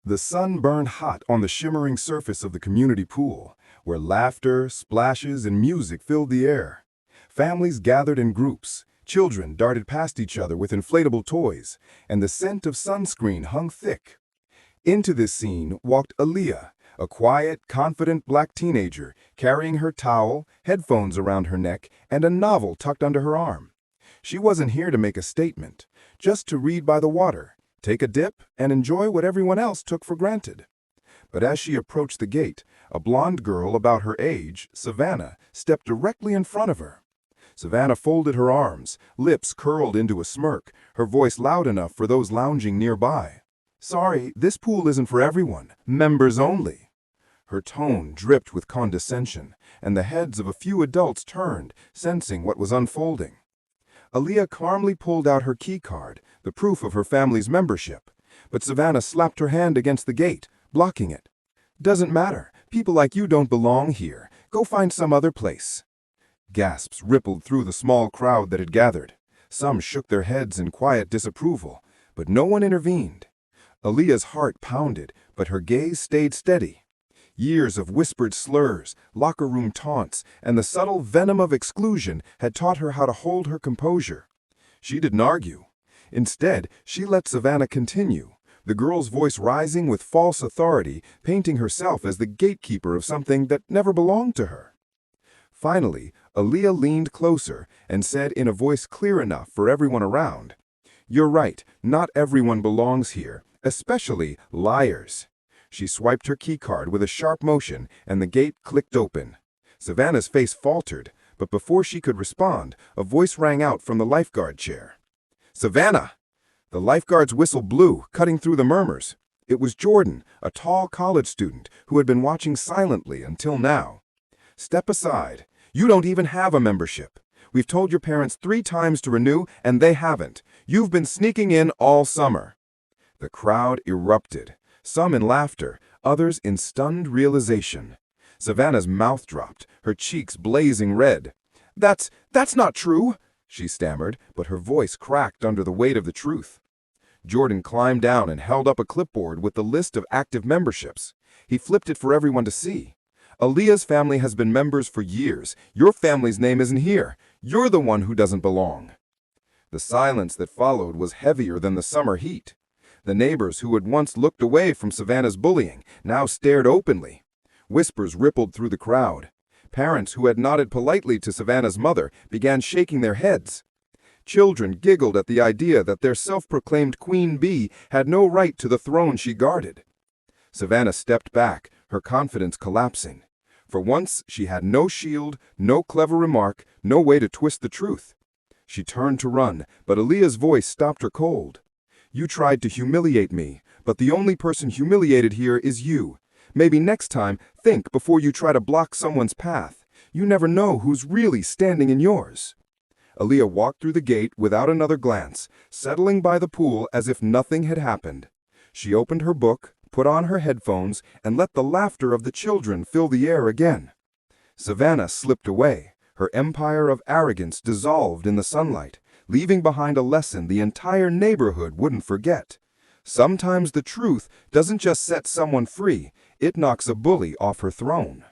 The sun burned hot on the shimmering surface of the community pool, where laughter, splashes, and music filled the air. Families gathered in groups, children darted past each other with inflatable toys, and the scent of sunscreen hung thick. Into this scene walked Aaliyah, a quiet, confident black teenager, carrying her towel, headphones around her neck, and a novel tucked under her arm. She wasn't here to make a statement, just to read by the water, take a dip, and enjoy what everyone else took for granted. But as she approached the gate, a blonde girl about her age, Savannah, stepped directly in front of her. Savannah folded her arms, lips curled into a smirk, her voice loud enough for those lounging nearby. "Sorry, this pool isn't for everyone. Members only." Her tone dripped with condescension, and the heads of a few adults turned, sensing what was unfolding. Aaliyah calmly pulled out her key card, the proof of her family's membership, but Savannah slapped her hand against the gate, blocking it. "Doesn't matter. People like you don't belong here. Go find some other place." Gasps rippled through the small crowd that had gathered. Some shook their heads in quiet disapproval, but no one intervened. Aaliyah's heart pounded, but her gaze stayed steady. Years of whispered slurs, locker room taunts, and the subtle venom of exclusion had taught her how to hold her composure. She didn't argue. Instead, she let Savannah continue, the girl's voice rising with false authority, painting herself as the gatekeeper of something that never belonged to her. Finally, Aaliyah leaned closer and said in a voice clear enough for everyone around, "You're right, not everyone belongs here, especially liars." She swiped her keycard with a sharp motion, and the gate clicked open. Savannah's face faltered, but before she could respond, a voice rang out from the lifeguard chair. "Savannah!" The lifeguard's whistle blew, cutting through the murmurs. It was Jordan, a tall college student who had been watching silently until now. "Step aside. You don't even have a membership. We've told your parents 3 times to renew, and they haven't. You've been sneaking in all summer." The crowd erupted, some in laughter, others in stunned realization. Savannah's mouth dropped, her cheeks blazing red. That's not true," she stammered, but her voice cracked under the weight of the truth. Jordan climbed down and held up a clipboard with the list of active memberships. He flipped it for everyone to see. "Aaliyah's family has been members for years. Your family's name isn't here. You're the one who doesn't belong." The silence that followed was heavier than the summer heat. The neighbors who had once looked away from Savannah's bullying now stared openly. Whispers rippled through the crowd. Parents who had nodded politely to Savannah's mother began shaking their heads. Children giggled at the idea that their self-proclaimed queen bee had no right to the throne she guarded. Savannah stepped back, her confidence collapsing. For once, she had no shield, no clever remark, no way to twist the truth. She turned to run, but Aaliyah's voice stopped her cold. "You tried to humiliate me, but the only person humiliated here is you. Maybe next time, think before you try to block someone's path. You never know who's really standing in yours." Aaliyah walked through the gate without another glance, settling by the pool as if nothing had happened. She opened her book, put on her headphones, and let the laughter of the children fill the air again. Savannah slipped away, her empire of arrogance dissolved in the sunlight, leaving behind a lesson the entire neighborhood wouldn't forget. Sometimes the truth doesn't just set someone free, it knocks a bully off her throne.